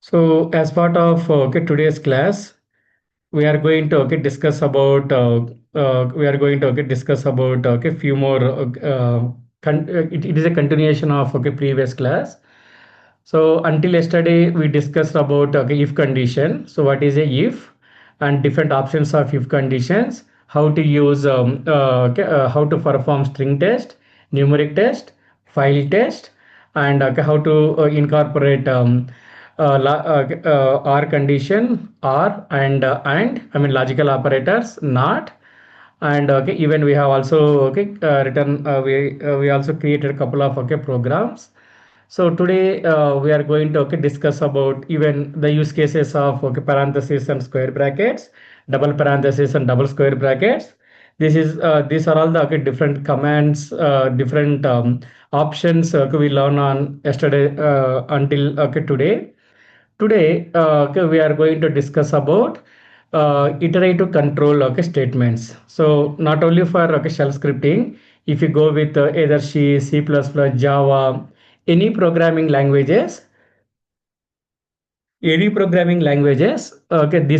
So, as part of today's class, we are going to discuss about few more. It is a continuation of previous class. So until yesterday, we discussed about if condition. So what is a if, and different options of if conditions, how to use how to perform string test, numeric test, file test, and how to incorporate or condition, or and I mean logical operators, not. And even we have also written we also created a couple of programs. So today we are going to discuss about even the use cases of parentheses and square brackets, double parentheses and double square brackets. These are all the different commands, different options we learn on yesterday until today. Today, we are going to discuss about iterative control statements. So not only for shell scripting, if you go with either C, Java, any programming languages, these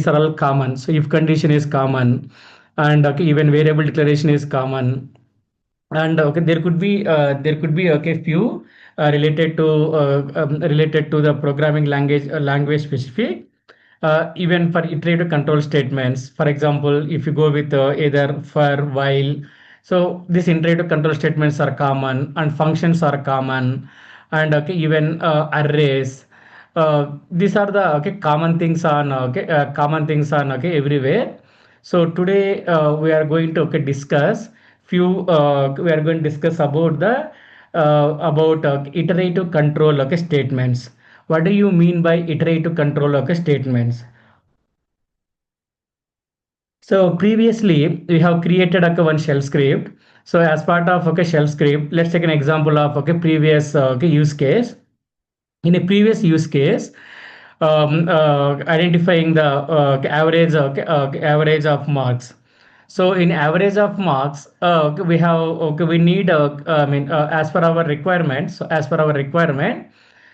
are all common. So if condition is common, and even variable declaration is common, and there could be few related to the programming language specific, even for iterative control statements. For example, if you go with either for, while, so these iterative control statements are common, and functions are common, and even arrays. These are the common things on everywhere. So today we are going to we are going to discuss about the about iterative control statements. What do you mean by iterative control statements? So previously we have created one shell script. So as part of shell script, let's take an example of previous use case. In a previous use case, identifying the average of marks. So in average of marks, we need as per our requirement. So as per our requirement,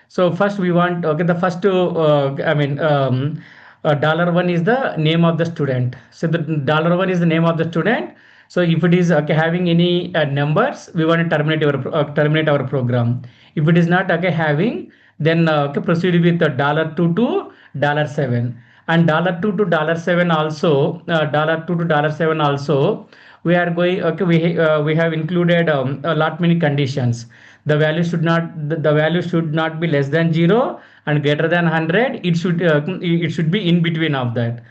so first we want the first to $1 is the name of the student. So the $1 is the name of the student. So if it is having any numbers, we want to terminate our program. If it is not having, then proceed with the $2 to $7, and $2 to $7 also, $2 to $7 also, we are going we have included a lot many conditions. The value should not be less than 0 and greater than 100. It should be in between of that.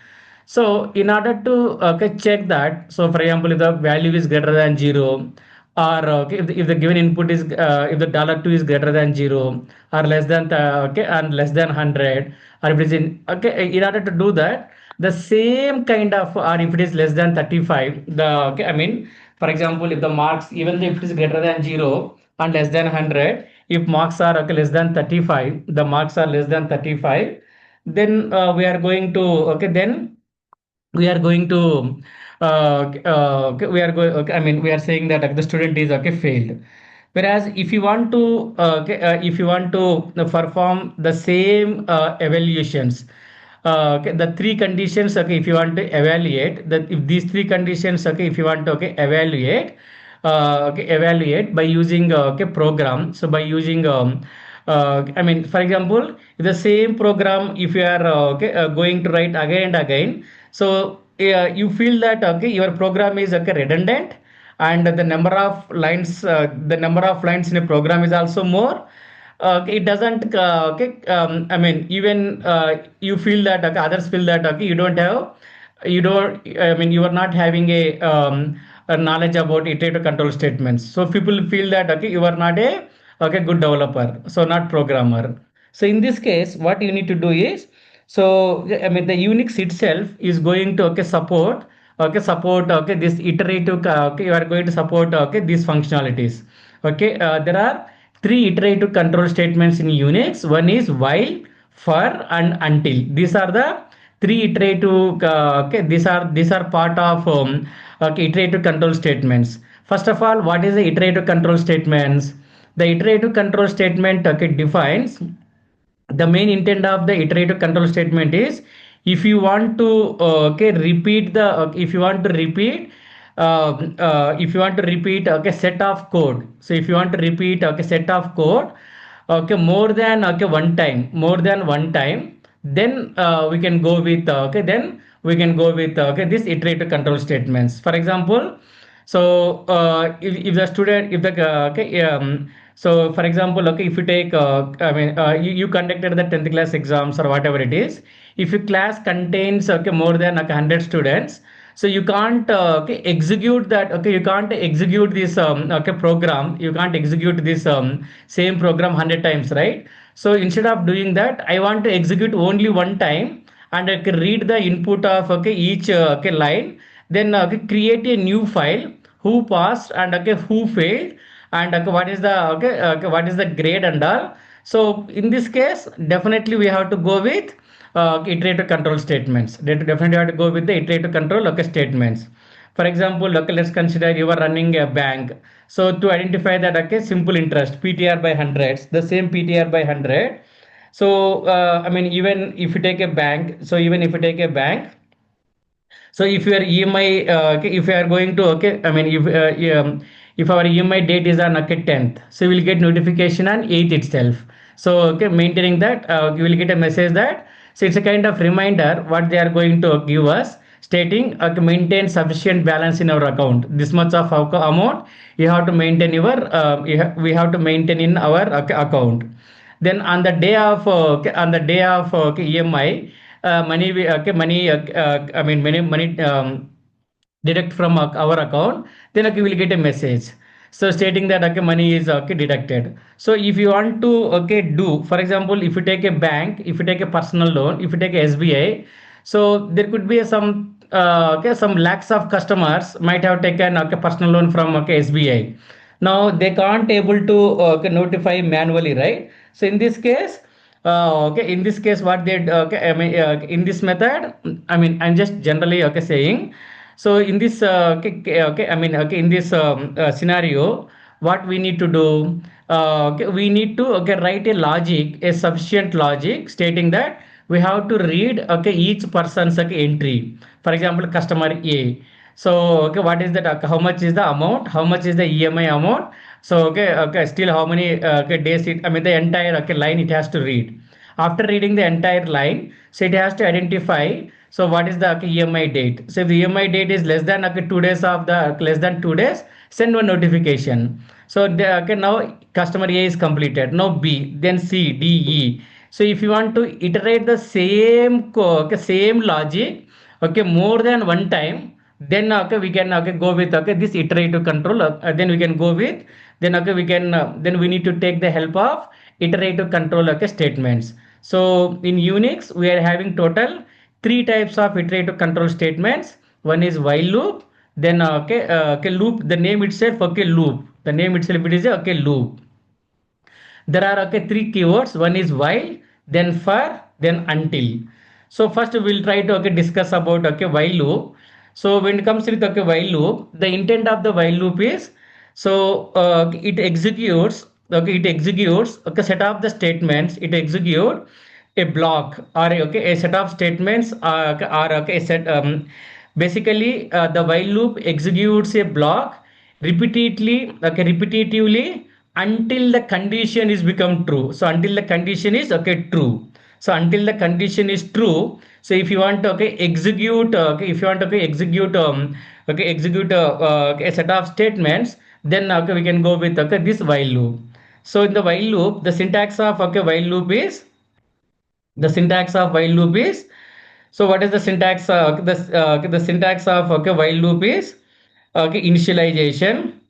So in order to check that, so for example, if the value is greater than 0, or if the given input is if the $2 is greater than 0, or less than and less than 100, or if it is in order to do that, the same kind of, or if it is less than 35, the for example, if the marks, even if it is greater than 0 and less than 100, if marks are less than 35, the marks are less than 35, then we are going to then we are going to we are going we are saying that the student is failed. Whereas if you want to if you want to perform the same evaluations, the three conditions, if you want to evaluate that, if these three conditions, if you want to evaluate by using program. So by using for example, the same program, if you are going to write again and again, so you feel that your program is redundant, and the number of lines in a program is also more. It doesn't even you feel that others feel that you don't have, you don't you are not having a knowledge about iterative control statements. So people feel that you are not a good developer, so not programmer. So in this case, what you need to do is, so the Unix itself is going to support this iterative you are going to support these functionalities. There are three iterative control statements in Unix. One is while, for, and until. These are the three iterative these are part of iterative control statements. First of all, what is the iterative control statements? The iterative control statement defines the main intent of the iterative control statement is, if you want to okay repeat the if you want to repeat if you want to repeat okay set of code. So if you want to repeat okay set of code okay more than okay one time, then we can go with this iterative control statements. For example, so if the student if the okay so for example, okay, if you take you conducted the 10th class exams or whatever it is, if your class contains okay more than like 100 students, so you can't okay execute that okay you can't execute this okay program, you can't execute this same program 100 times, right? So instead of doing that, I want to execute only one time, and I can read the input of okay each okay line, then okay, create a new file, who passed and okay who failed, and okay, what is the grade and all. So in this case, definitely we have to go with iterative control statements. Definitely have to go with the iterative control okay statements. For example, okay, let's consider you are running a bank. So to identify that okay simple interest PTR by hundreds, the same PTR by 100. So I mean, even if you take a bank, so if your EMI, okay, if you are going to, okay, I mean, if our EMI date is on okay 10th, so you will get notification on 8th itself. So okay, maintaining that, you will get a message that, so it's a kind of reminder what they are going to give us, stating okay, maintain sufficient balance in our account. This much of amount you have to maintain we have to maintain in our okay, account. Then on the day of okay, EMI, I mean money deduct from our account, then okay, we will get a message so stating that okay money is okay deducted. So if you want to okay do, for example, if you take a bank, if you take a personal loan, if you take a SBI, so there could be some okay some lakhs of customers might have taken okay personal loan from okay SBI. Now they can't able to okay, notify manually, right? So in this case, okay, in this case what they okay, I mean in this method, I mean I'm just generally okay saying. So in this I mean okay in this scenario, what we need to do, okay, we need to okay write a logic, a sufficient logic stating that we have to read okay each person's okay entry. For example, customer A. So okay, what is that? How much is the amount? How much is the EMI amount? So okay, still how many okay, days it? I mean the entire okay line it has to read. After reading the entire line, so it has to identify. So what is the okay, EMI date? So if the EMI date is less than okay 2 days of the less than 2 days, send one notification. So okay, now customer A is completed. Now B, then C, D, E. So if you want to iterate the okay, same logic, okay, more than one time, then okay we can okay go with okay this iterative control. Then we can go with then okay we can then we need to take the help of iterative control okay statements. So in Unix we are having total three types of iterative control statements. One is while loop, then okay loop, the name itself okay loop, the name itself it is a okay loop. There are okay three keywords. One is while, then for, then until. So first we'll try to okay discuss about okay while loop. So when it comes with okay while loop, the intent of the while loop is, so it executes okay set of the statements, it execute a block or okay a set of statements or okay a set basically the while loop executes a block repetitively until the condition is become true. So until the condition is okay true. So until the condition is true. So if you want to okay execute if you want to okay execute a set of statements, then okay we can go with okay this while loop. So in the while loop, the syntax of okay while loop is, the syntax of while loop is, so what is the syntax the syntax of okay while loop is okay initialization.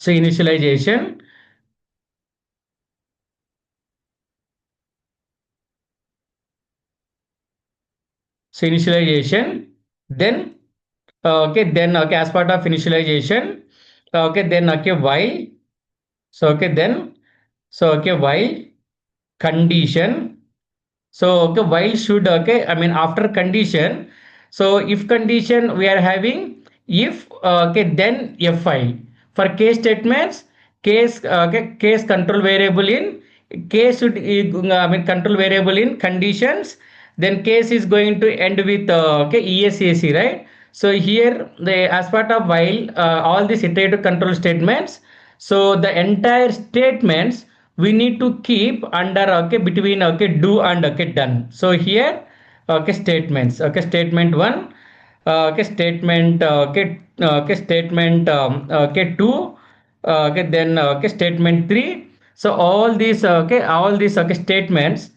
So initialization, so initialization, then then okay as part of initialization, okay then okay while, so okay then, so okay while condition. So okay, while should okay, I mean after condition. So if condition we are having if okay then F file for case statements, case okay case control variable in case should I mean control variable in conditions, then case is going to end with okay ESAC, right? So here the as part of while all these iterative control statements, so the entire statements we need to keep under okay between okay do and okay done. So here okay statements, okay statement 1, okay statement okay statement okay 2, okay then okay statement 3. So all these okay all these okay statements,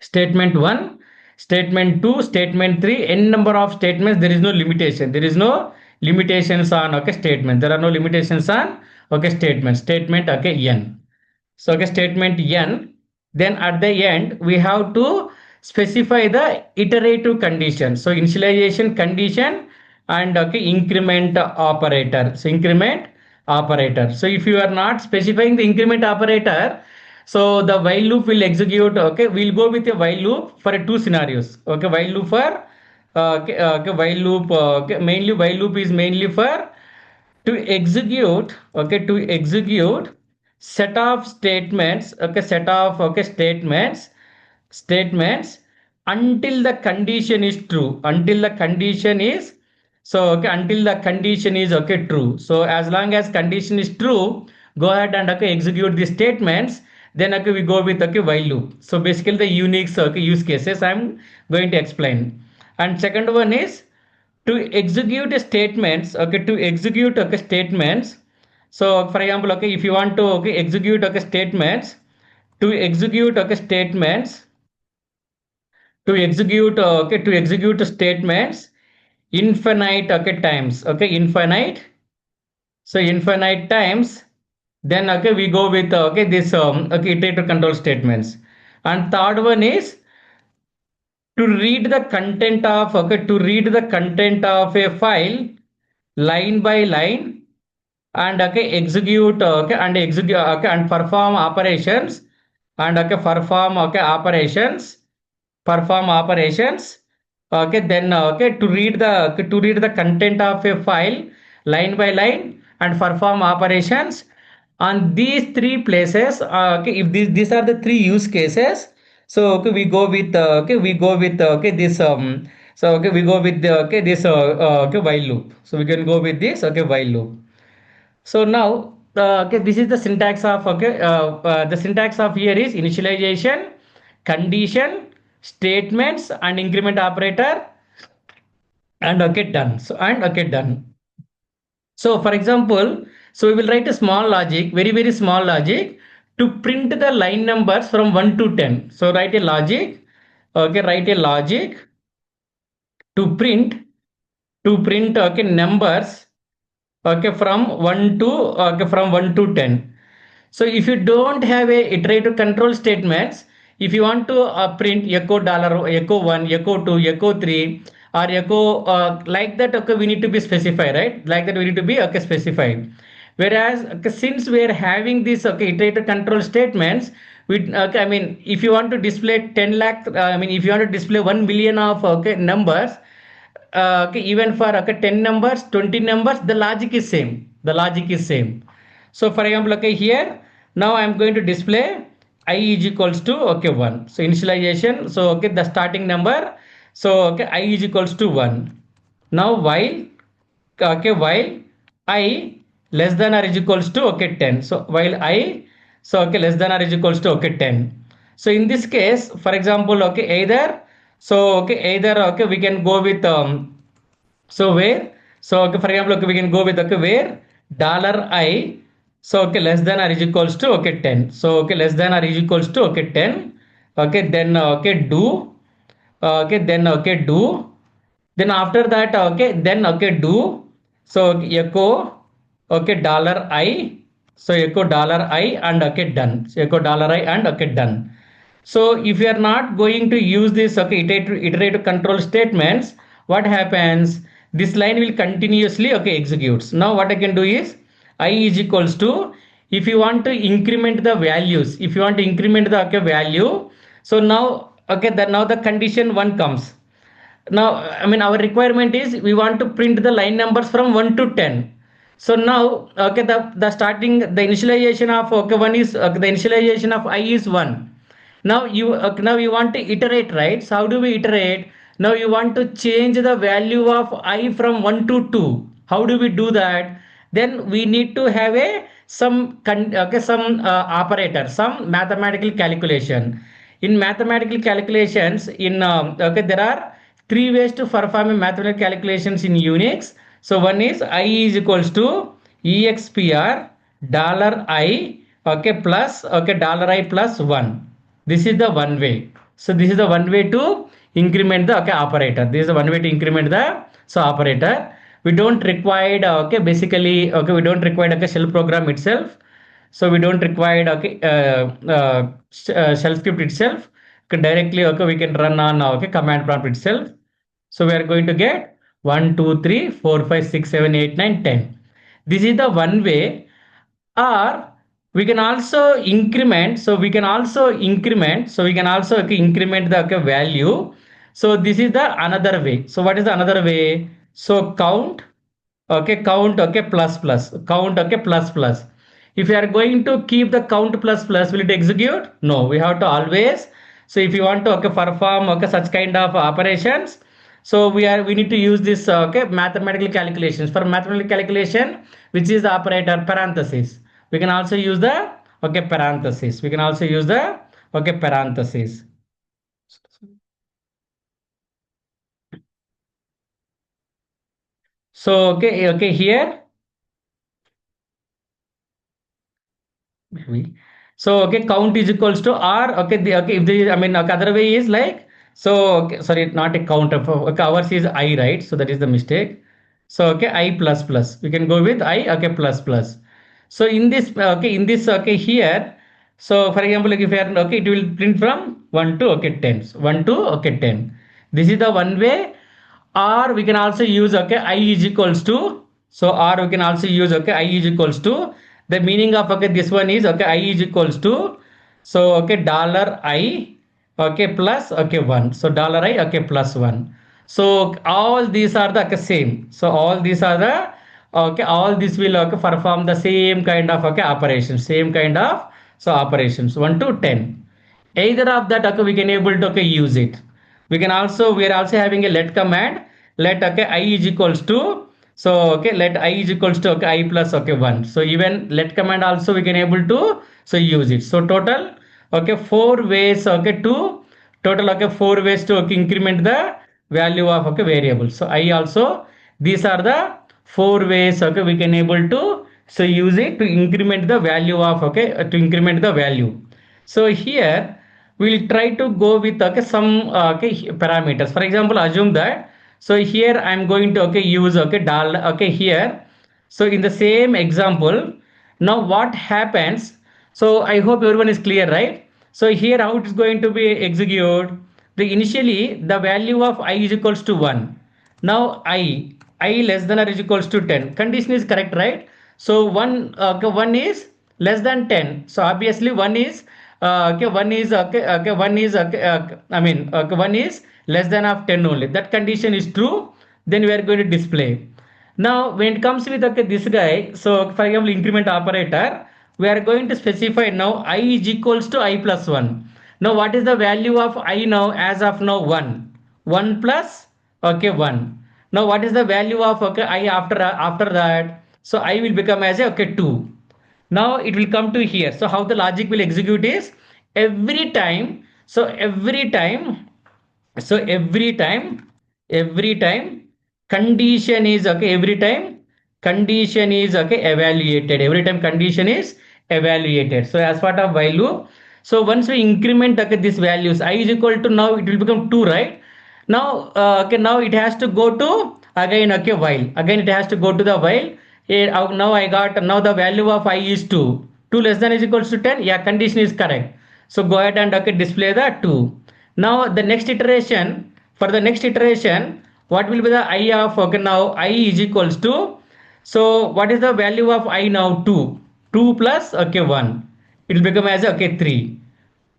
statement 1, statement 2, statement 3, n number of statements, there is no limitation, there is no limitations on okay statement, there are no limitations on okay statement okay n. So okay, statement n. Then at the end, we have to specify the iterative condition. So initialization condition and okay, increment operator. So increment operator. So if you are not specifying the increment operator, so the while loop will execute. Okay, we'll go with a while loop for two scenarios. Okay, while loop for okay, while loop. Okay, mainly while loop is mainly for to execute okay to execute set of statements okay set of okay statements until the condition is true, until the condition is so okay until the condition is okay true. So as long as condition is true, go ahead and okay execute the statements, then okay we go with okay while loop. So basically the Unix okay use cases I'm going to explain. And second one is to execute statements okay to execute okay statements. So for example okay if you want to okay execute okay statements, to execute okay statements, to execute okay to execute statements infinite okay times, okay infinite, so infinite times, then okay we go with okay this okay iterative control statements. And third one is to read the content of okay to read the content of a file line by line, and okay execute okay and execute okay and perform operations, and okay perform operations, okay then okay to read the content of a file line by line and perform operations on these three places. Okay if these are the three use cases, so okay we go with okay we go with okay this so okay we go with the okay this okay while loop, so we can go with this okay while loop. So now, okay, this is the syntax of okay. The syntax of here is initialization, condition, statements, and increment operator, and okay done. So and okay done. So for example, so we will write a small logic, very small logic, to print the line numbers from 1 to 10. So write a logic. Okay, write a logic to print okay numbers okay from 1 to okay from 1 to 10. So if you don't have a iterative control statements, if you want to print echo dollar echo 1 echo 2 echo 3 or echo like that, okay we need to be specified, right? Like that we need to be okay specified. Whereas okay, since we are having this okay iterative control statements, we okay, I mean if you want to display 10 lakh I mean if you want to display 1 million of okay numbers, okay, even for okay 10 numbers 20 numbers, the logic is same, the logic is same. So for example okay here now I'm going to display I is equals to okay 1. So initialization, so okay the starting number, so okay I is equals to 1. Now while okay while I less than or is equals to okay 10. So while I so okay less than or is equals to okay 10. So in this case for example okay either so okay either okay we can go with so where so okay for example okay we can go with okay where dollar I so okay less than or is equals to okay 10. So okay less than or is equals to okay 10. Okay then okay do okay then okay do, then after that okay then okay do, so echo okay dollar I, so echo dollar I and okay done, so echo dollar I and okay done. So if you are not going to use this okay iterative control statements, what happens, this line will continuously okay executes. Now what I can do is I is equals to, if you want to increment the values, if you want to increment the okay value, so now okay that now the condition 1 comes. Now I mean our requirement is we want to print the line numbers from 1 to 10. So now, okay, the starting, the initialization of, okay, one is, the initialization of I is 1. Now now you want to iterate, right? So how do we iterate? Now you want to change the value of I from 1 to 2. How do we do that? Then we need to have a some operator, some mathematical calculation. In mathematical calculations, in okay, there are three ways to perform a mathematical calculations in Unix. So one is I is equals to expr dollar I, okay, plus, okay, dollar I plus 1. This is the one way. So this is the one way to increment the, okay, operator. This is the one way to increment the, so, operator. We don't require, okay, basically, okay, we don't require, okay, shell program itself. So we don't require, okay, shell script itself. Can directly, okay, we can run on, okay, command prompt itself. So we are going to get 1 2 3 4 5 6 7 8 9 10. This is the one way. Or we can also increment. So we can also increment. So we can also, okay, increment the, okay, value. So this is the another way. So what is the another way? So count, okay, count, okay, plus plus, count, okay, plus plus. If you are going to keep the count plus plus, will it execute? No, we have to always. So if you want to, okay, perform, okay, such kind of operations, so we need to use this, okay, mathematical calculations. For mathematical calculation, which is the operator parenthesis, we can also use the, okay, parenthesis, we can also use the, okay, parenthesis. So okay, okay, here maybe. So okay, count is equals to r. Okay, the, okay, if the, I mean, okay, other way is like, so okay, sorry, not a count of, okay, ours is I, right? So that is the mistake. So okay, I plus plus. We can go with I, okay, plus plus. So in this, okay, in this, okay, here. So for example, like if you are, okay, it will print from 1 to, okay, 10. So 1 to, okay, 10. This is the one way. Or we can also use, okay, I is equals to, so or we can also use, okay, I is equals to, the meaning of, okay, this one is, okay, I is equals to, so okay, dollar I, okay, plus, okay, 1. So dollar I, okay, plus 1. So all these are the, okay, same. So all these are the, okay, all this will, okay, perform the same kind of, okay, operations, same kind of, so operations 1 to 10. Either of that, okay, we can able to, okay, use it. We are also having a let command. Let, okay, I is equals to, so okay, let I is equals to, okay, I plus, okay, 1. So even let command also we can able to, so use it. So total, okay, four ways, okay, to total, okay, four ways to, okay, increment the value of, okay, variable. So I also, these are the four ways, okay, we can able to, so use it to increment the value of, okay, to increment the value. So here we'll try to go with, okay, some, okay, parameters. For example, assume that, so here I'm going to, okay, use, okay, okay, here. So in the same example, now what happens? So I hope everyone is clear, right? So here how it is going to be execute. The initially the value of I is equals to 1. Now I less than or is equals to 10. Condition is correct, right? So 1, okay, 1 is less than 10. So obviously 1 is, okay, 1 is, okay, okay, 1 is, okay, I mean, okay, 1 is less than of 10 only. That condition is true. Then we are going to display. Now when it comes with, okay, this guy, so for example increment operator, we are going to specify now I is equals to I plus 1. Now what is the value of I now? As of now 1. 1 plus, okay, 1. Now what is the value of, okay, I after that? So I will become as a, okay, 2. Now it will come to here. So how the logic will execute is every time. So every time, so every time condition is, okay, every time condition is, okay, evaluated, every time condition is evaluated. So as part of while loop, so once we increment, okay, these values I is equal to, now it will become 2, right? Now okay, now it has to go to again, okay, while again it has to go to the while. Now I got, now the value of I is 2. 2 less than is equals to 10. Yeah, condition is correct. So go ahead and, okay, display the 2. Now the next iteration, for the next iteration, what will be the I of, okay, now I is equals to, so what is the value of I now? 2. 2 plus, okay, 1. It will become as, okay, 3.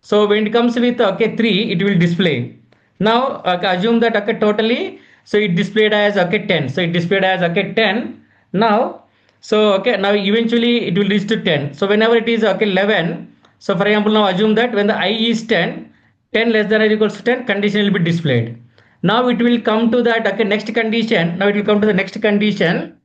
So when it comes with, okay, 3, it will display. Now okay, assume that, okay, totally, so it displayed as, okay, 10. So it displayed as, okay, 10. Now So okay, now eventually it will reach to 10. So whenever it is okay 11, so for example now assume that when the I is 10, 10 less than or equals to 10, condition will be displayed. Now it will come to that okay next condition. Now it will come to the next condition.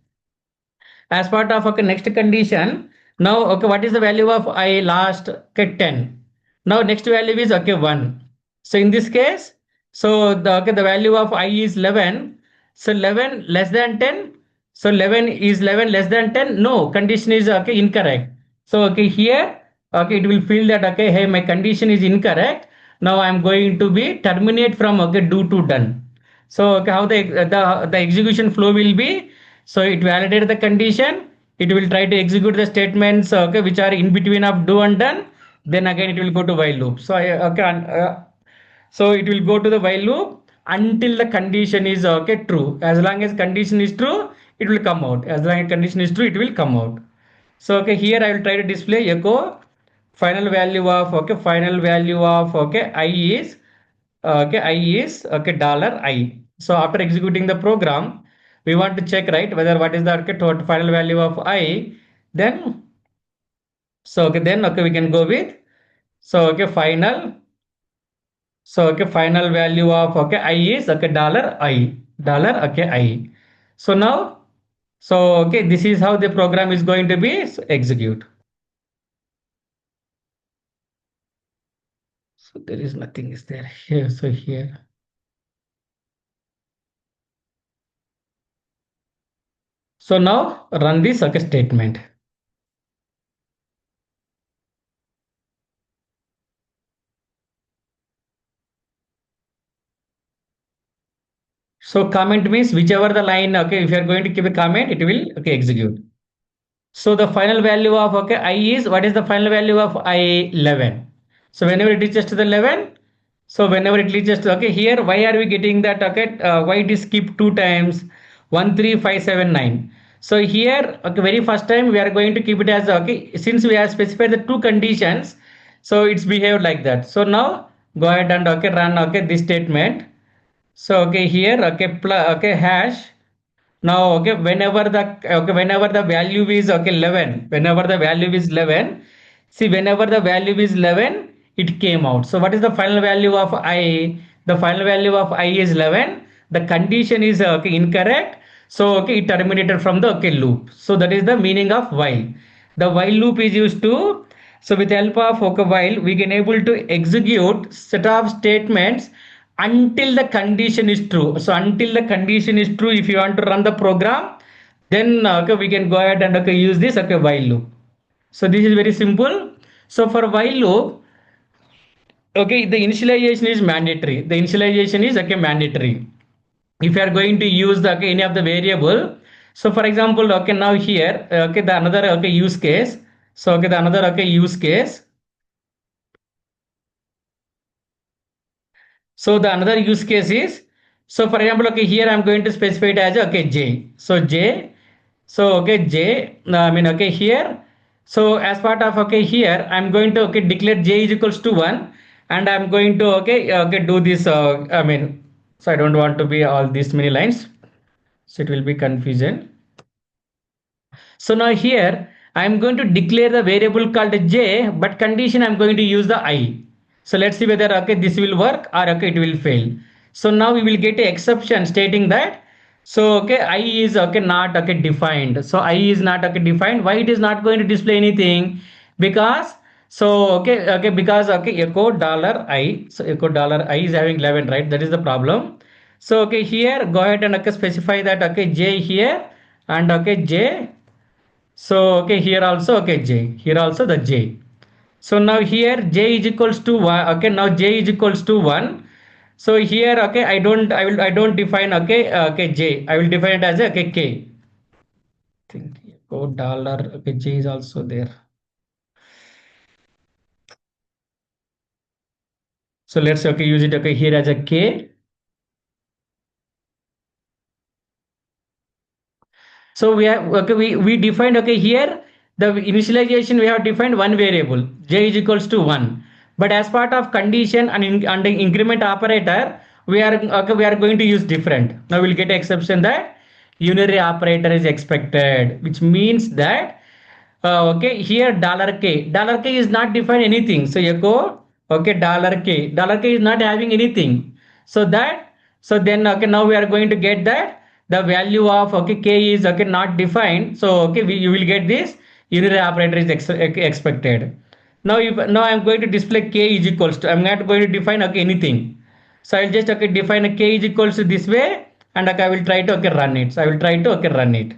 As part of okay next condition, now okay what is the value of I last? Okay 10. Now next value is okay 1. So in this case, so the okay the value of I is 11. So 11 less than 10. So 11 is 11 less than 10. No, condition is okay incorrect. So okay here okay it will feel that okay hey my condition is incorrect. Now I am going to be terminate from okay do to done. So okay, how the execution flow will be? So it validates the condition. It will try to execute the statements okay which are in between of do and done. Then again it will go to while loop. So okay, so it will go to the while loop until the condition is okay true. As long as condition is true, it will come out. As long as condition is true, it will come out. So okay, here I will try to display echo final value of okay final value of okay I is okay I is okay dollar I. So after executing the program, we want to check right whether what is the okay total final value of I. Then so okay then okay we can go with so okay final value of okay I is okay dollar okay I. So now so okay this is how the program is going to be execute. So there is nothing is there here. So here. So now run this okay statement. So comment means whichever the line okay if you are going to keep a comment it will okay execute. So the final value of okay I is what is the final value of I 11. So whenever it reaches to the 11, so whenever it reaches to okay here why are we getting that okay why it is skipped two times 13579. So here okay very first time we are going to keep it as okay since we have specified the two conditions, so it's behaved like that. So now go ahead and okay run okay this statement. So okay here okay okay hash. Now okay whenever the value is okay 11, whenever the value is 11, see whenever the value is 11 it came out. So what is the final value of I? The final value of I is 11. The condition is okay incorrect. So okay it terminated from the okay loop. So that is the meaning of while. The while loop is used to, so with the help of okay while we can able to execute set of statements until the condition is true. So until the condition is true, if you want to run the program, then okay, we can go ahead and okay, use this okay while loop. So this is very simple. So for while loop, okay, the initialization is mandatory. The initialization is okay mandatory. If you are going to use the okay, any of the variable, so for example, okay, now here, okay, the another okay use case. So okay, the another okay use case. So the another use case is, so for example, okay, here I'm going to specify it as okay J. So J, so okay J, I mean okay here. So as part of okay here, I'm going to okay declare J is equals to 1, and I'm going to okay do this. I mean, so I don't want to be all these many lines, so it will be confusion. So now here I am going to declare the variable called j, but condition I am going to use the I. So let's see whether okay this will work or okay it will fail. So now we will get a exception stating that so okay I is okay not okay defined. So I is not okay defined. Why it is not going to display anything? Because so okay because okay echo dollar I. So echo dollar I is having 11, right? That is the problem. So okay here go ahead and okay specify that okay j here and okay j. So okay here also okay j, here also the j. So now here j is equals to 1. Okay, now j is equals to 1. So here okay I don't define okay okay j, I will define it as okay k. Think oh dollar okay j is also there. So let's okay use it okay here as a k. So we have okay we defined okay here the initialization we have defined one variable j is equals to 1. But as part of condition and the increment operator we are okay we are going to use different. Now we'll get exception that unary operator is expected, which means that okay, here dollar k is not defined anything. So echo okay dollar k is not having anything. So that so then okay now we are going to get that the value of okay k is okay not defined. So okay you will get this unary operator is expected. Now if now I'm going to display k is equals to I'm not going to define okay anything. So I'll just okay define a k is equals to this way and okay I will try to okay run it. So I will try to okay run it.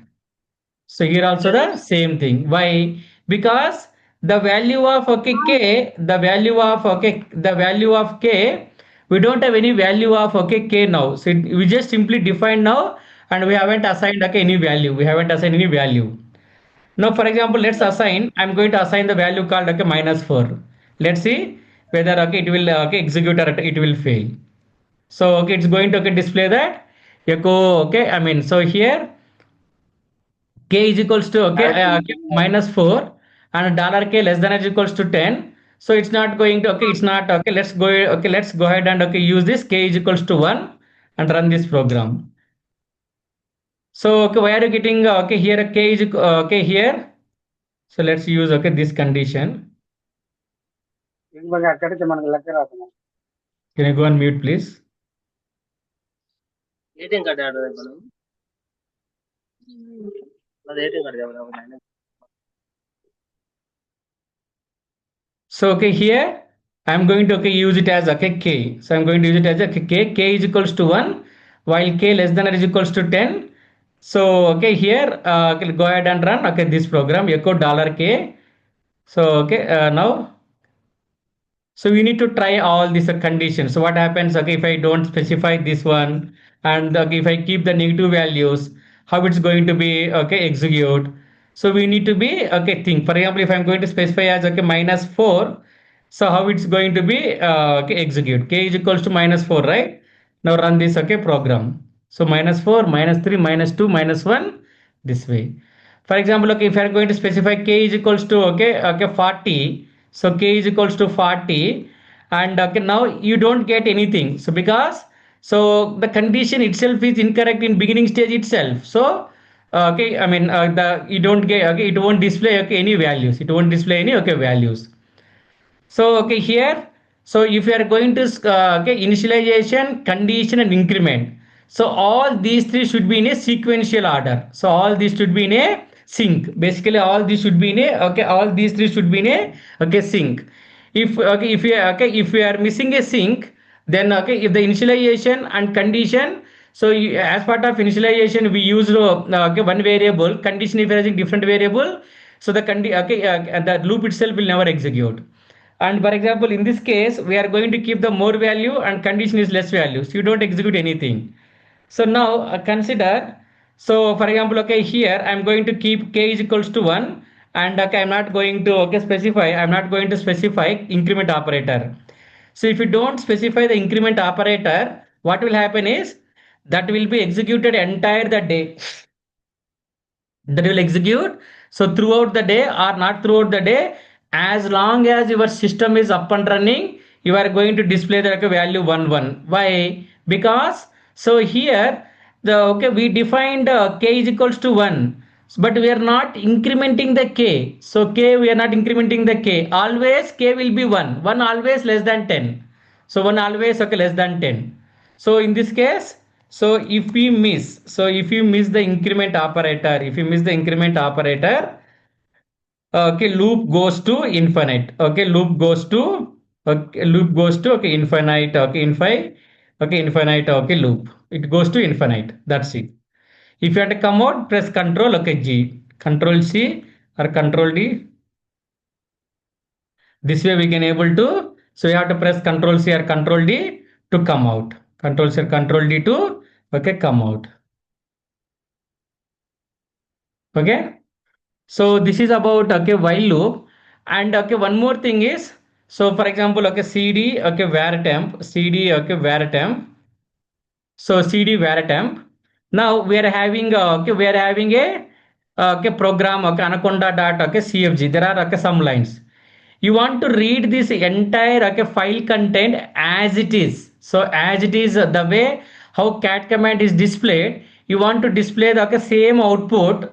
So here also the same thing. Why? Because the value of okay k, the value of k, we don't have any value of okay k now. So we just simply define now, and we haven't assigned okay any value. We haven't assigned any value. Now, for example, let's assign. I'm going to assign the value called okay -4. Let's see whether okay it will okay execute or it will fail. So okay, it's going to okay display that echo okay. I mean, so here k is equals to okay -4 and dollar k less than or equals to 10. So it's not going to okay it's not okay let's go ahead and okay use this k is equals to 1 and run this program. So okay why are you getting okay here a k is okay here. So let's use okay this condition. Can you go on mute please? So okay here I'm going to okay use it as okay k. So I'm going to use it as a k is equals to 1 while k less than or is equals to 10. So okay here okay, go ahead and run okay this program echo dollar $k. So okay now so we need to try all these conditions. So what happens okay if I don't specify this one and okay, if I keep the negative values, how it's going to be okay execute. So we need to be okay think. For example, if I'm going to specify as okay -4, so how it's going to be okay execute. K is equals to -4, right? Now run this okay program. So -4, -3, -2, -1 this way. For example, okay, if you are going to specify k is equals to okay 40, so k is equals to 40, and okay now you don't get anything. So because so the condition itself is incorrect in beginning stage itself. So okay, I mean the you don't get okay it won't display okay any values. It won't display any okay values. So okay here, so if you are going to okay initialization, condition and increment. So all these three should be in a sequential order. So all these should be in a sync. Basically all these should be in a okay all these three should be in a okay sync. If okay if we are missing a sync, then okay if the initialization and condition, so you, as part of initialization we use okay one variable, condition if you are using different variable, so the the loop itself will never execute. And for example, in this case, we are going to keep the more value and condition is less value. So you don't execute anything. So now consider, so for example, okay, here I'm going to keep k is equals to 1 and okay, I'm not going to okay specify, I'm not going to specify increment operator. So if you don't specify the increment operator, what will happen is that will be executed entire the day, that will execute so throughout the day or not throughout the day, as long as your system is up and running you are going to display the okay, value 1 1. Why? Because so here the okay we defined k is equals to 1, but we are not incrementing the k. So k we are not incrementing the k, always k will be 1 1 always less than 10. So 1 always okay less than 10. So in this case, so if you miss the increment operator, if you miss the increment operator, okay, loop goes to infinite. Okay, loop goes to okay infinite. Infinite. Okay, loop. It goes to infinite. That's it. If you have to come out, press Control okay G, Control C or Control D. This way we can able to. So you have to press Control C or Control D to come out. Control C or Control D to okay come out. Okay. So this is about okay while loop, and okay one more thing is, so for example okay cd okay var temp, cd okay var temp, so cd var temp. Now we are having okay we are having a okay program okay anaconda dot okay cfg. There are okay some lines. You want to read this entire okay file content as it is. So as it is the way how cat command is displayed, you want to display the same output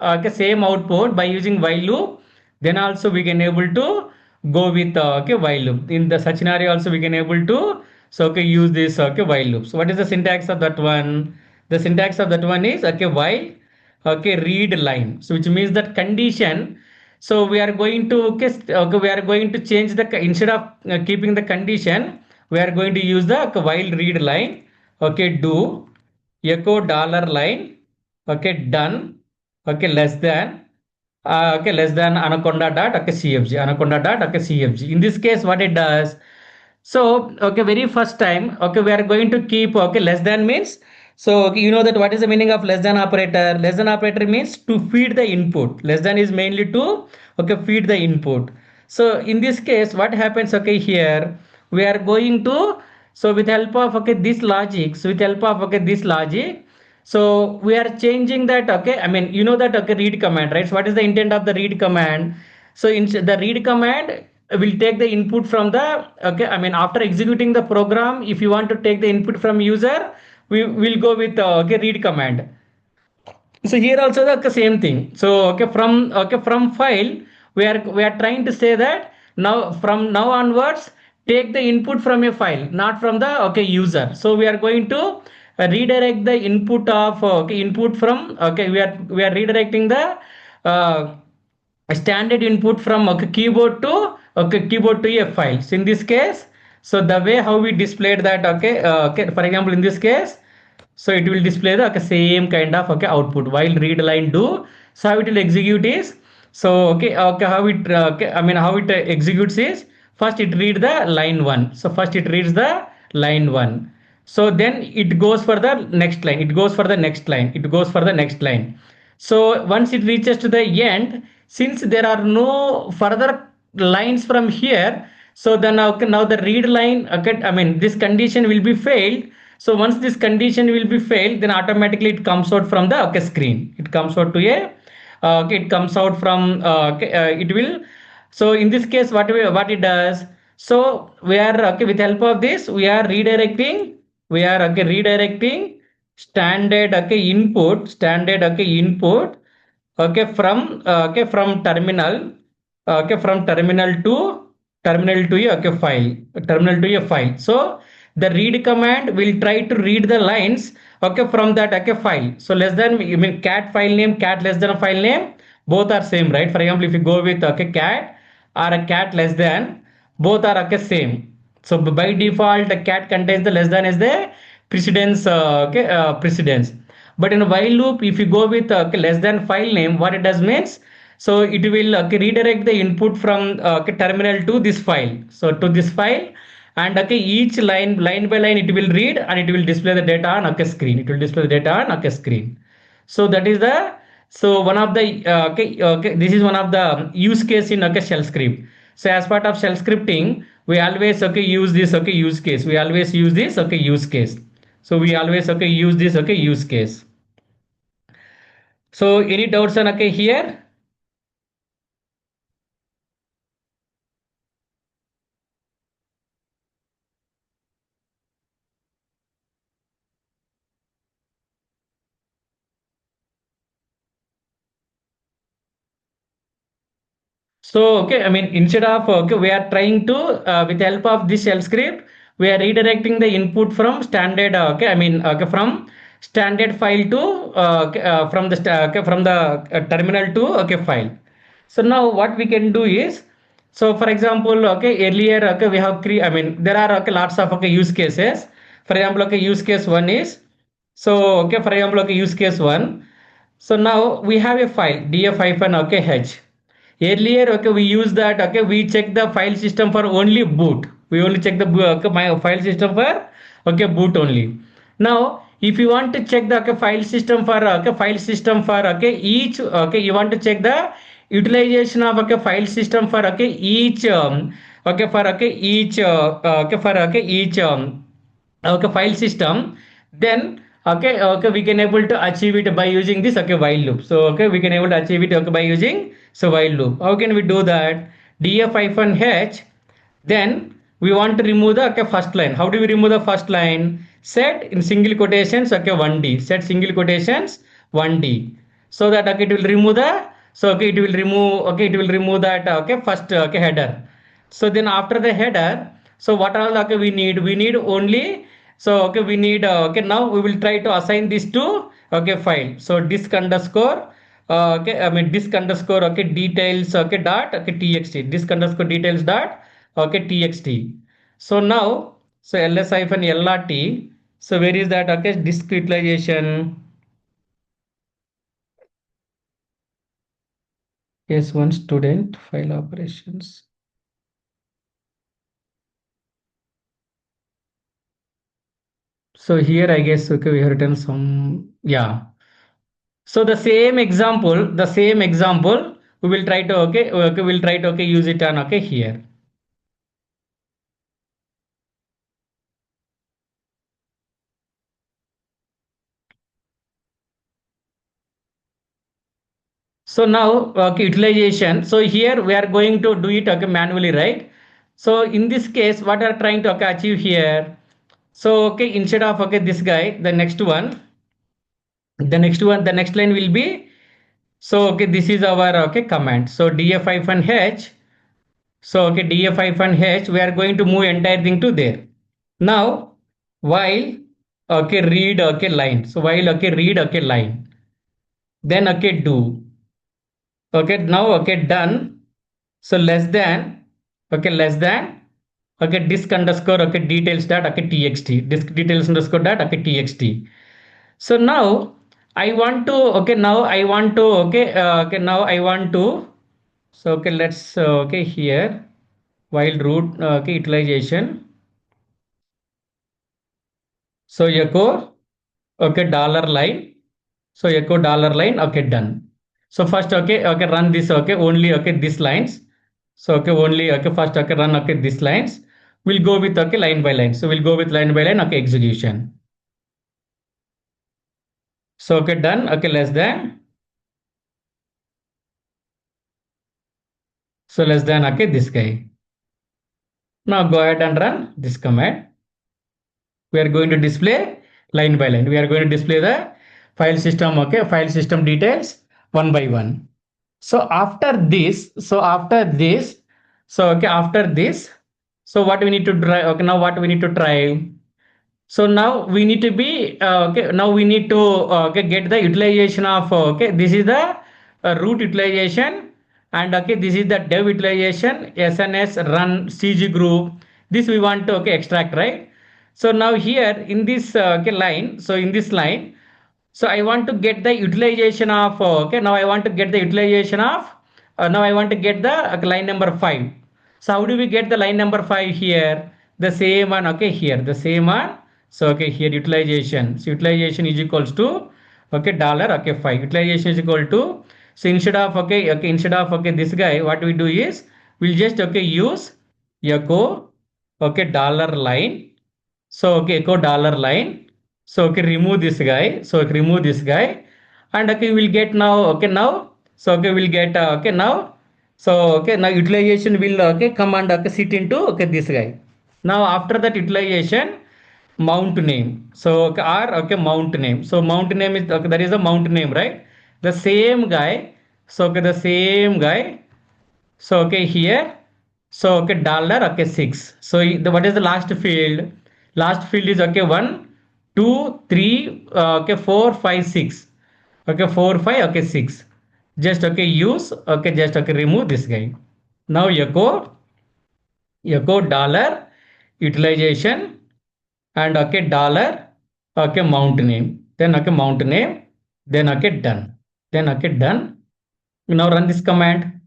by using while loop, then also we can able to go with while loop. In the such scenario also we can able to use this while loop. So what is the syntax of that one? The syntax of that one is while read line. So which means that condition. So we are going to we are going to change the instead of keeping the condition, we are going to use the while read line. Do echo dollar line, done, less than, less than anaconda dot cfg, anaconda dot cfg. In this case what it does, so very first time, we are going to keep less than means, so you know that what is the meaning of less than operator? Less than operator means to feed the input. Less than is mainly to feed the input. So in this case what happens, here we are going to, so with help of this logic, so with help of this logic, so we are changing that. I mean, you know that read command, right? So what is the intent of the read command? So in the read command will take the input from the, I mean, after executing the program, if you want to take the input from user, we will go with read command. So here also the same thing. So from file, we are trying to say that now from now onwards, take the input from a file, not from the user. So we are going to redirect the input of input from, we are redirecting the uh, standard input from keyboard to a file. So in this case, so the way how we displayed that, for example in this case, so it will display the same kind of output while read line do. So how it will execute is, so how it I mean how it executes is, first it read the line 1. So first it reads the line 1, so then it goes for the next line, it goes for the next line, it goes for the next line. So once it reaches to the end, since there are no further lines from here, so then now the read line, I mean this condition will be failed. So once this condition will be failed, then automatically it comes out from the screen. It comes out to a it comes out from it will. So in this case, what it does? So we are with help of this, we are redirecting. We are redirecting standard input from terminal, from terminal to a file, terminal to a file. So the read command will try to read the lines from that file. So less than, you mean cat file name, cat less than a file name, both are same, right? For example, if you go with cat or a cat less than, both are same. So by default a cat contains the less than is the precedence, precedence. But in a while loop, if you go with less than file name, what it does means, so it will redirect the input from terminal to this file. So to this file, and each line by line it will read and it will display the data on screen. It will display the data on screen. So that is the, so one of the this is one of the use case in shell script. So as part of shell scripting, we always use this use case. We always use this use case. So we always use this use case. So any doubts on here? So, I mean, instead of, we are trying to, with the help of this shell script, we are redirecting the input from standard, I mean, from standard file to, from the, from the terminal to, file. So now what we can do is, so for example, earlier, we have, I mean, there are, lots of, use cases. For example, use case one is, so, for example, use case one. So now we have a file, df hyphen, h. Earlier, we use that, we check the file system for only boot. We only check the my file system for boot only. Now, if you want to check the file system for each, you want to check the utilization of file system for each for each for each file system, then we can able to achieve it by using this while loop. So we can able to achieve it by using so while loop. How can we do that? Df hyphen h, then we want to remove the first line. How do we remove the first line? Set in single quotations 1d, set single quotations 1D. So that okay, it will remove the, so okay, it will remove, okay, it will remove that okay first okay header. So then after the header, so what all okay we need? We need only, so okay we need okay, now we will try to assign this to okay file. So disk underscore okay, I mean disk underscore okay details okay dot okay txt, disk underscore details dot okay txt. So now, so ls hyphen lrt, so where is that okay disk utilization? Yes, one student file operations. So here I guess okay we have written some, yeah. So the same example we will try to okay, okay we'll try to okay use it on okay here. So now okay, utilization. So here we are going to do it okay manually, right? So in this case, what are trying to okay, achieve here? So okay, instead of okay this guy, the next line will be, so okay, this is our okay command. So df hyphen h. So okay, df hyphen h. We are going to move entire thing to there. Now while okay read okay line. So while okay read okay line, then okay do. Okay, now okay done. So less than, okay less than okay disk underscore okay details dot okay txt, disk details underscore dot okay txt. So now I want to okay, now I want to okay okay, now I want to, so okay let's okay here while root okay utilization. So echo okay dollar line. So echo dollar line okay done. So first okay okay run this okay only okay these lines. So okay only okay first okay run okay these lines. We'll go with okay line by line. So we'll go with line by line okay execution. So okay done okay less than, so less than okay this guy. Now go ahead and run this command. We are going to display line by line. We are going to display the file system okay file system details one by one. So after this, so after this, so okay after this, so what we need to try, okay now what we need to try. So now we need to be okay, now we need to okay get the utilization of okay, this is the root utilization, and okay this is the dev utilization, sns run cg group, this we want to okay extract, right? So now here in this okay line, so in this line, so I want to get the utilization of okay, now I want to get the utilization of now I want to get the line number 5. So how do we get the line number 5 here? The same one okay here, the same one. So okay here utilization, so utilization is equals to okay dollar okay 5, utilization is equal to, so instead of okay okay instead of okay this guy, what we do is we'll just okay use echo okay dollar line. So okay, echo dollar line. So okay, remove this guy. So okay, remove this guy, and okay, we'll get now. Okay, now. So okay, we'll get okay now. So okay, now utilization will okay come and okay sit into okay this guy. Now after that utilization, mount name. So okay, or okay mount name. So mount name is okay, that is a mount name, right? The same guy. So okay, the same guy. So okay here, so okay dollar okay 6. So the what is the last field? Last field is okay 1, 2, 3, okay 4, 5, 6. Okay 4, 5, okay 6. Just okay use okay, just okay remove this guy. Now echo dollar utilization, and okay dollar okay mount name. Then okay mount name. Then okay done. Then okay done. Now run this command.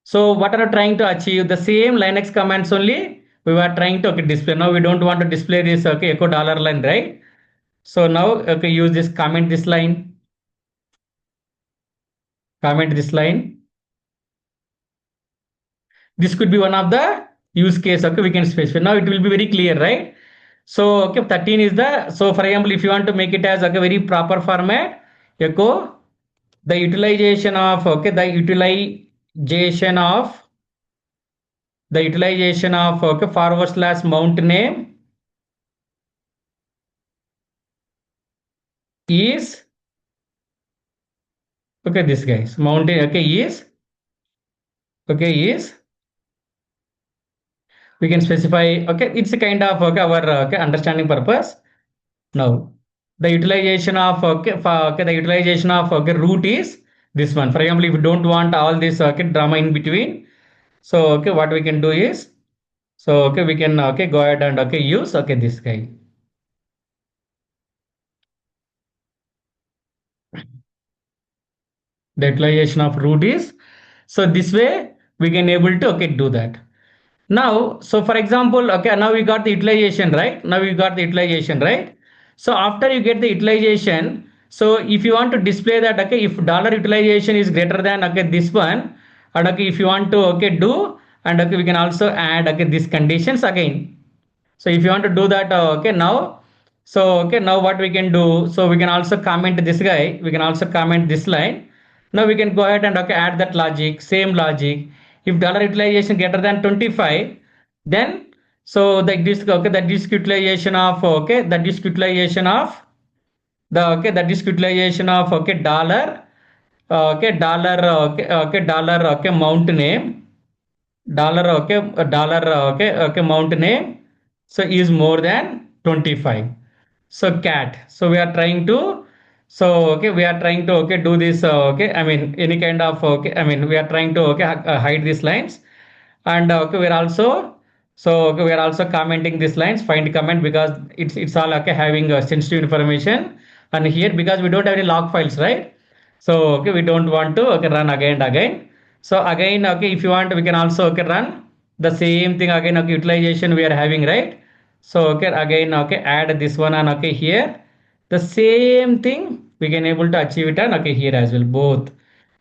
So what are you trying to achieve? The same Linux commands only we were trying to okay, display. Now we don't want to display this okay echo dollar line, right? So now okay use this, comment this line, comment this line. This could be one of the use case okay we can specify. Now it will be very clear, right? So okay 13 is the, so for example if you want to make it as okay very proper format, echo the utilization of okay the utilization of okay forward slash mount name is, okay, this guy. So mountain, okay, is, okay, is, we can specify, okay, it's a kind of, okay, our, okay, understanding purpose. Now, the utilization of, okay, okay, the utilization of, okay, root is this one. For example, if you don't want all this, okay, drama in between, so, okay, what we can do is, so, okay, we can, okay, go ahead and, okay, use, okay, this guy. The utilization of root is, so this way we can able to, okay, do that. Now, so for example, okay, now we got the utilization, right? Now we got the utilization, right? So after you get the utilization, so if you want to display that, okay, if dollar utilization is greater than, okay, this one, and okay, if you want to, okay, do, and okay, we can also add, okay, these conditions again. So if you want to do that, okay, now, so okay, now what we can do, so we can also comment this guy, we can also comment this line. Now we can go ahead and, okay, add that logic, same logic. If dollar utilization greater than 25, then so the disk, okay, the disk utilization of, okay, the disk utilization of the, okay, the disk utilization of, okay, dollar, okay, dollar, okay, okay, dollar, okay, mount name, dollar, okay, dollar, okay, okay, mount name, so is more than 25. So cat, so we are trying to, so okay, we are trying to, okay, do this, okay, I mean any kind of, okay, I mean we are trying to, okay, hide these lines. And okay, we're also, so okay, we are also commenting these lines, find comment, because it's all, okay, having sensitive information. And here, because we don't have any log files, right? So okay, we don't want to, okay, run again and again. So again, okay, if you want, we can also, okay, run the same thing again, okay, utilization we are having, right? So okay, again, okay, add this one, and okay, here the same thing we can able to achieve it, and okay, here as well, both.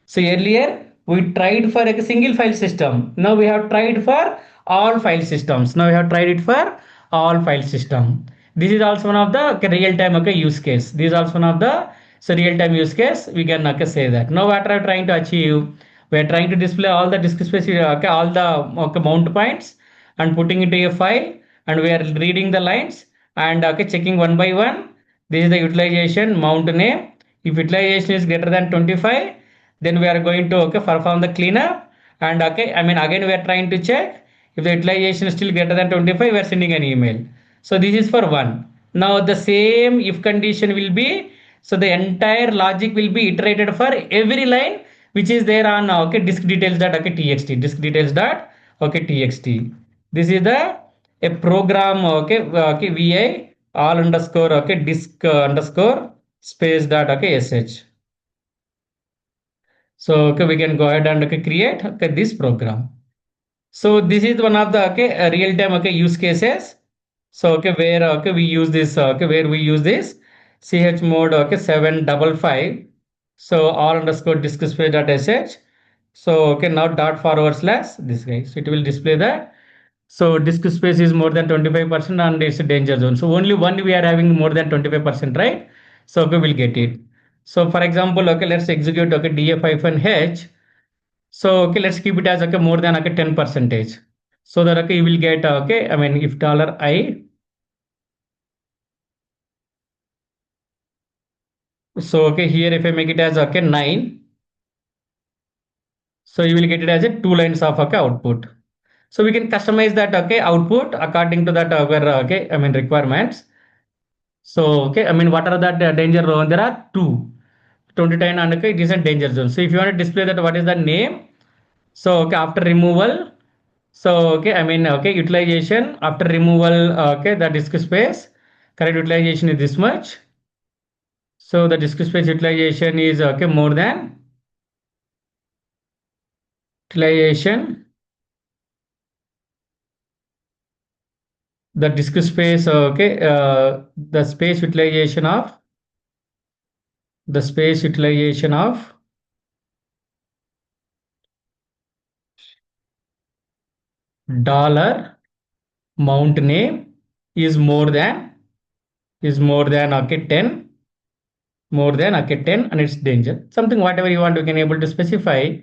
So earlier we tried for a single file system. Now we have tried for all file systems. Now we have tried it for all file system. This is also one of the, okay, real time, okay, use case. This is also one of the, so real time use case. We can, okay, say that. Now what are we trying to achieve? We are trying to display all the disk space, okay, all the, okay, mount points, and putting it into a file, and we are reading the lines, and okay, checking one by one. This is the utilization mount name. If utilization is greater than 25, then we are going to, okay, perform the cleanup. And okay, I mean again we are trying to check if the utilization is still greater than 25, we are sending an email. So this is for one. Now the same if condition will be, so the entire logic will be iterated for every line which is there on, okay, disk details dot, okay, txt, disk details dot, okay, txt. This is the a program, okay, okay, vi all underscore, okay, disk underscore space dot, okay, sh. So okay, we can go ahead and, okay, create, okay, this program. So this is one of the, okay, real time, okay, use cases. So okay, where, okay, we use this, okay, where we use this chmod, okay, 755. So all underscore disk space dot sh. So okay, now dot forward slash this guy. So it will display that. So disk space is more than 25%, and it's a danger zone. So only one we are having more than 25%, right? So okay, we'll get it. So for example, okay, let's execute, okay, df-h. So okay, let's keep it as, okay, more than, okay, 10 percentage. So that, okay, you will get, okay, I mean if dollar I, so okay, here if I make it as, okay, 9, so you will get it as a two lines of, okay, output. So we can customize that, okay, output according to that our, okay, I mean requirements. So okay, I mean what are that danger zone? There are two. 29 and, okay, it is a danger zone. So if you want to display that, what is the name? So okay, after removal, so okay, I mean okay, utilization after removal, okay, the disk space current utilization is this much. So the disk space utilization is, okay, more than utilization, the disk space, okay, the space utilization of, the space utilization of dollar mount name is more than, is more than, okay, 10, more than, okay, 10, and it's danger, something whatever you want, we can able to specify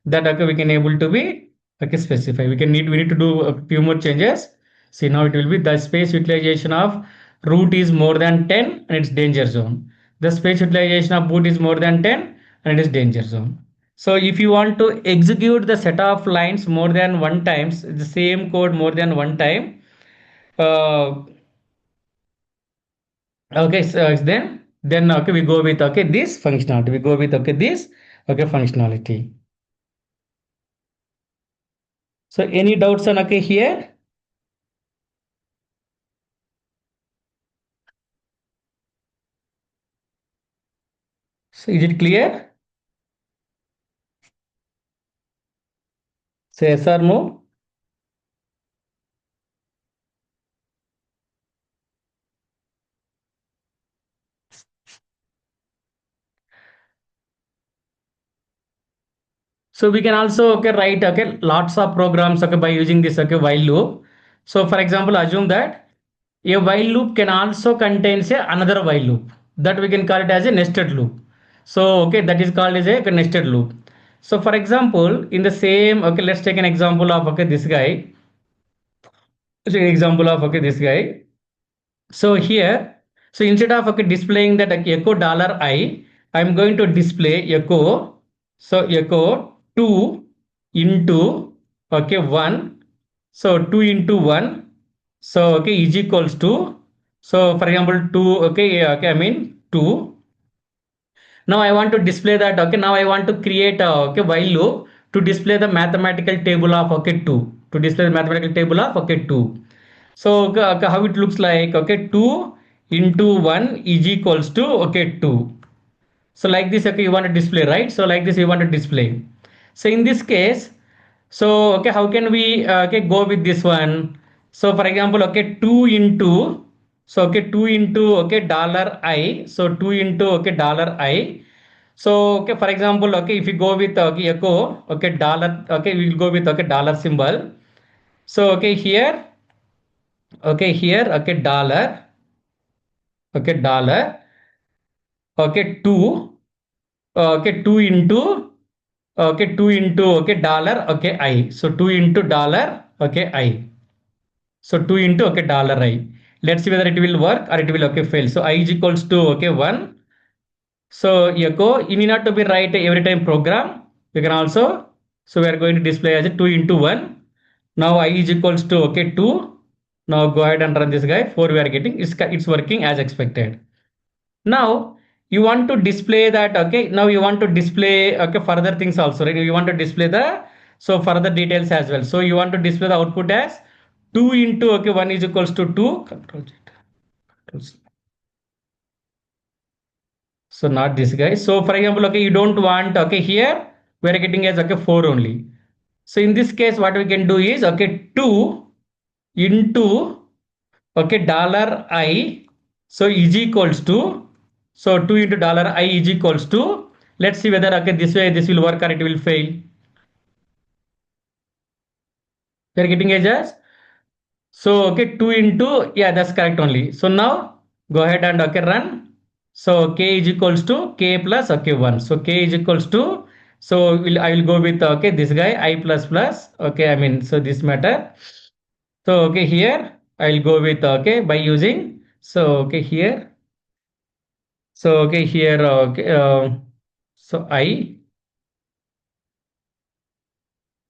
that, okay, we can able to be, okay, specify, we need to do a few more changes. See, now it will be the space utilization of root is more than 10, and it's danger zone. The space utilization of boot is more than 10 and it is danger zone. So if you want to execute the set of lines more than one times, the same code more than one time, uh, okay, so then okay, we go with okay this functionality. We go with okay this okay functionality. So any doubts on okay here? So is it clear? Say yes or no. So we can also okay write okay lots of programs okay by using this okay while loop. So for example, assume that a while loop can also contain say another while loop that we can call it as a nested loop. So okay, that is called as a nested loop. So for example, in the same okay, let's take an example of okay this guy. So example of okay this guy. So here, so instead of okay displaying that okay, echo dollar I, I'm going to display echo. So echo 2 into okay 1. So 2 into 1. So okay is equals to. So for example 2 okay okay I mean 2. Now I want to display that okay now I want to create a okay while loop to display the mathematical table of okay 2 to display the mathematical table of okay 2. So okay, how it looks like okay 2 into 1 is equals to okay 2. So like this okay you want to display, right? So like this you want to display. So in this case, so okay how can we okay go with this one? So for example okay 2 into, so okay 2 into okay dollar I, so 2 into okay dollar I. So okay for example okay if you go with okay echo okay dollar okay we will go with okay dollar symbol. So okay here okay dollar okay 2 okay 2 into okay 2 into okay dollar okay I. So 2 into dollar okay I. So 2 into okay dollar I. Let's see whether it will work or it will okay fail. So I is equals to okay 1. So echo you need not to be write every time program. We can also, so we are going to display as a 2 into 1. Now I is equals to okay 2. Now go ahead and run this guy. 4 we are getting, it's working as expected. Now you want to display that okay now you want to display okay further things also, right? You want to display the, so further details as well. So you want to display the output as 2 into okay 1 is equals to 2. Control Z, Control C. So not this guy. So for example okay you don't want okay here we are getting as okay 4 only. So in this case what we can do is okay 2 into okay dollar I, so is equals to, so 2 into dollar I is equals to, let's see whether okay this way this will work or it will fail. We are getting a just, so okay 2 into, yeah that's correct only. So now go ahead and okay run. So k is equals to k plus okay 1. So k is equals to, so I will go with okay this guy I plus plus okay I mean so this matter. So okay here I'll go with okay by using, so okay here, so okay here okay so I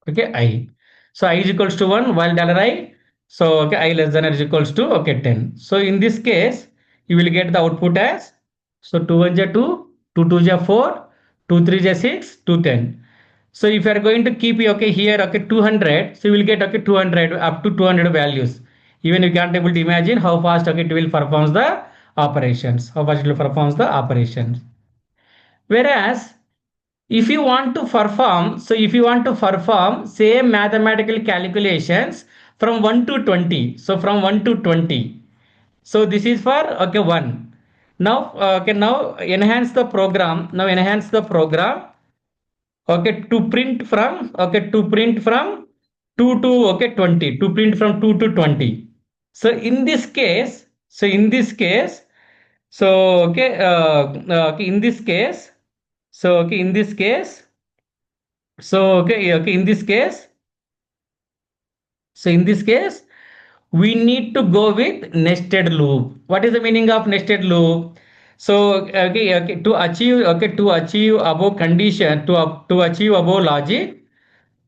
okay I, so I is equals to 1 while dollar I, so okay I less than or is equals to okay 10. So in this case you will get the output as, so 2 1 ja 2, 2 2 ja 4, 2 3 ja 6, 2 10. So if you are going to keep okay here okay 200, so you will get okay 200 up to 200 values. Even you can't able to imagine how fast okay it will performs the operations, how fast it will performs the operations. Whereas if you want to perform, so if you want to perform same mathematical calculations from 1 to 20, so from 1 to 20, so this is for okay 1. Now okay now enhance the program, now enhance the program okay to print from okay to print from 2 to okay 20, to print from 2 to 20. So in this case, so in this case, so okay okay in this case, so okay in this case, so okay okay in this case, so in this case we need to go with nested loop. What is the meaning of nested loop? So to achieve above condition, to achieve above logic,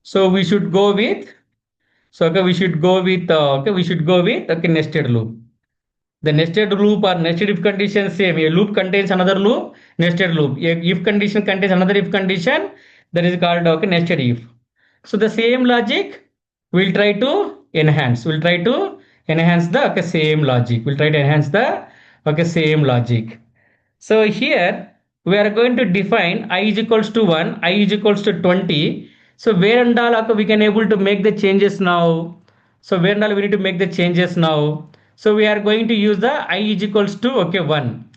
so we should go with, we should go with nested loop. The nested loop or nested if condition same. A loop contains another loop, nested loop. A if condition contains another if condition, that is called nested if. So the same logic we'll try to enhance. We'll try to enhance the same logic. We'll try to enhance the same logic. So here we are going to define I is equals to 1, I is equals to 20. So where and all we can able to make the changes now. So where and all we need to make the changes now. So we are going to use the I is equals to 1.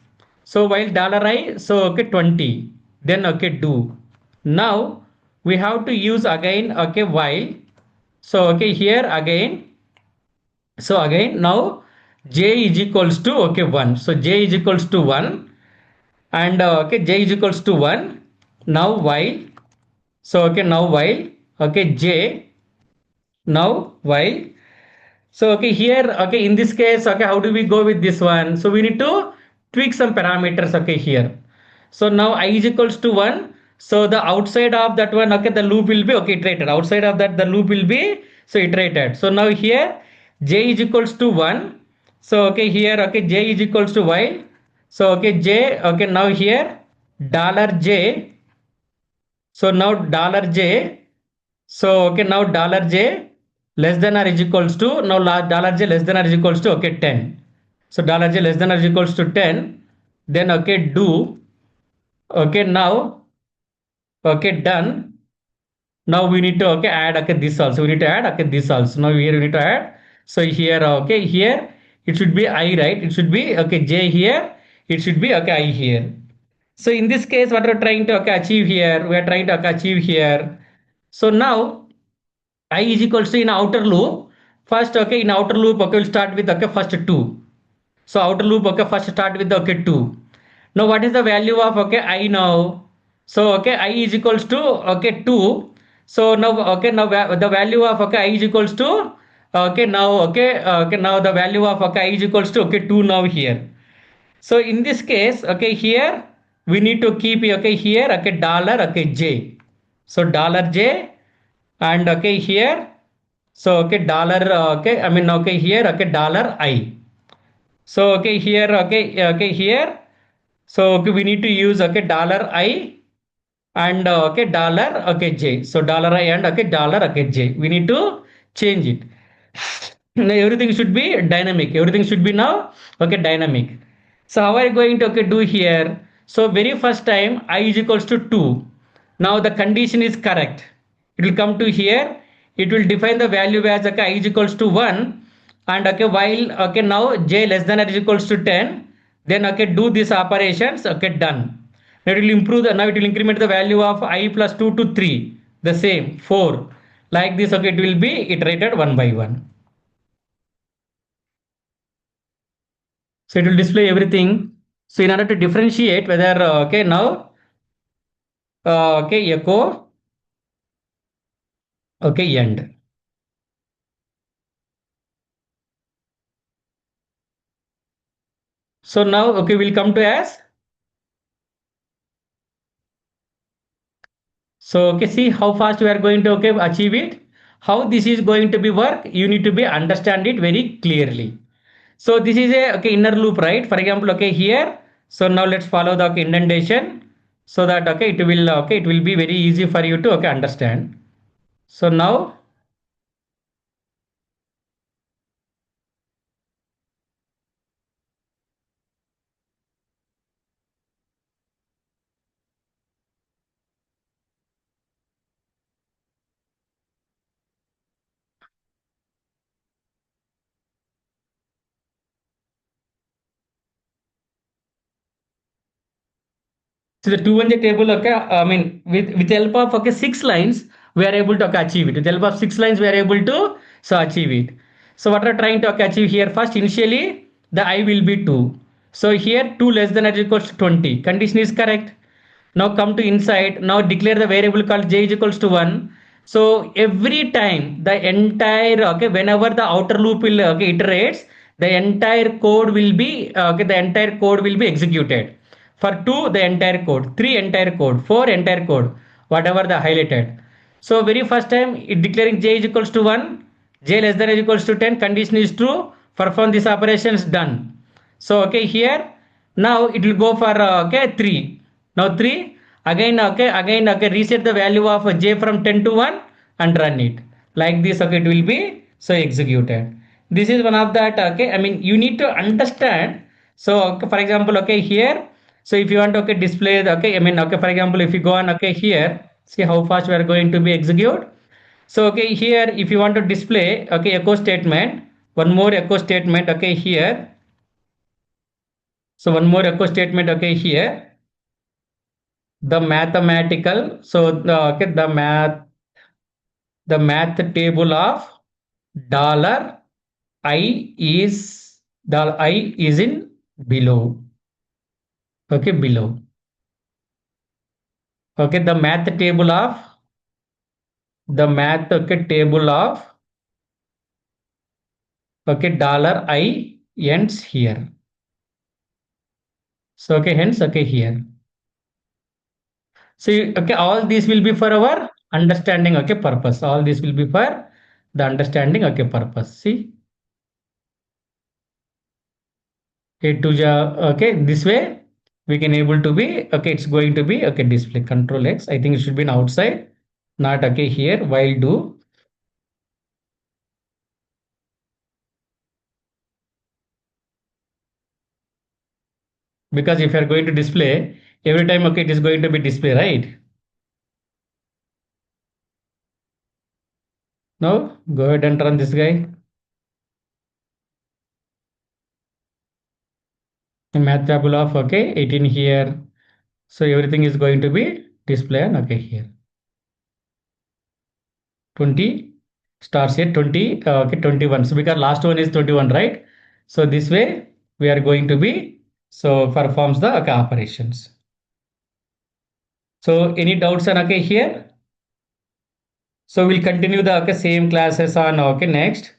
So while dollar $I, so 20. Then do. Now we have to use again while. So here again. So again now j is equals to 1. So j is equals to 1 and j is equals to 1. Now while, so now while j, now while, so here in this case how do we go with this one? So we need to tweak some parameters here. So now I is equals to 1. So the outside of that one the loop will be iterated. Outside of that the loop will be so iterated. So now here j is equals to 1. So here j is equals to while. So j, now here dollar j. So now dollar j. So now dollar j less than or is equals to, now dollar j less than or is equals to 10. So dollar j less than or is equals to 10. Then do. Now done. Now we need to add this also. We need to add this also. Now here we need to add. So here here it should be I, right? It should be j here. It should be I here. So in this case, what we're trying to achieve here, we are trying to achieve here. So now I is equals to in outer loop. First in outer loop we'll start with first 2. So outer loop first start with 2. Now what is the value of I now? So I is equals to 2. So now now the value of I is equals to now the value of I is equals to 2 now here. So in this case here we need to keep here dollar j. So dollar j and here, so dollar I mean here dollar I. So here here, so we need to use dollar I and dollar j. So dollar I and dollar j. We need to change it. Now everything should be dynamic. Everything should be now dynamic. So how are you going to do here? So very first time I is equals to 2. Now the condition is correct. It will come to here. It will define the value as I is equals to 1 and while now j less than or is equals to 10. Then do these operations done. Now it will improve the, now it will increment the value of I plus 2 to 3. The same 4. Like this it will be iterated one by one. So it will display everything. So in order to differentiate whether now echo end. So now we'll come to as. So see how fast we are going to achieve it. How this is going to be work, you need to be understand it very clearly. So this is a inner loop, right? For example here. So now let's follow the indentation so that it will be very easy for you to understand. So now so the 200 table, I mean, with the help of 6 lines, we are able to achieve it. With the help of 6 lines, we are able to so achieve it. So what we are trying to achieve here? First, initially, the I will be 2. So here, 2 less than or equals to 20. Condition is correct. Now come to inside. Now declare the variable called j is equals to 1. So every time the entire whenever the outer loop will iterates, the entire code will be the entire code will be executed. For 2, the entire code. 3, entire code. 4, entire code. Whatever the highlighted. So very first time it declaring j is equals to 1, j less than or equals to 10, condition is true, perform this operation is done. So okay, here now it will go for okay 3. Now 3 again okay reset the value of j from 10 to 1 and run it. Like this okay it will be so executed. This is one of that okay, I mean you need to understand. So okay, for example okay here, so if you want to okay display the okay, I mean okay, for example if you go on okay here, see how fast we are going to be execute. So okay here if you want to display okay echo statement, one more echo statement okay here. So one more echo statement okay here. The mathematical, so the okay the math table of dollar I is in below. Okay, below. Okay, the math okay table of okay dollar I ends here. So okay, hence okay here. So okay, all these will be for our understanding okay purpose. All this will be for the understanding okay purpose. See, A to okay, this way we can able to be okay. It's going to be okay. Display control X. I think it should be an outside, not okay here. While do, because if you are going to display every time okay, it is going to be display, right? Now go ahead and run this guy. The math table of okay 18 here. So everything is going to be display and okay here 20 stars here 20 okay 21. So because last one is 21, right? So this way we are going to be so performs the okay, operations. So any doubts on okay here? So we'll continue the okay, same classes on okay next.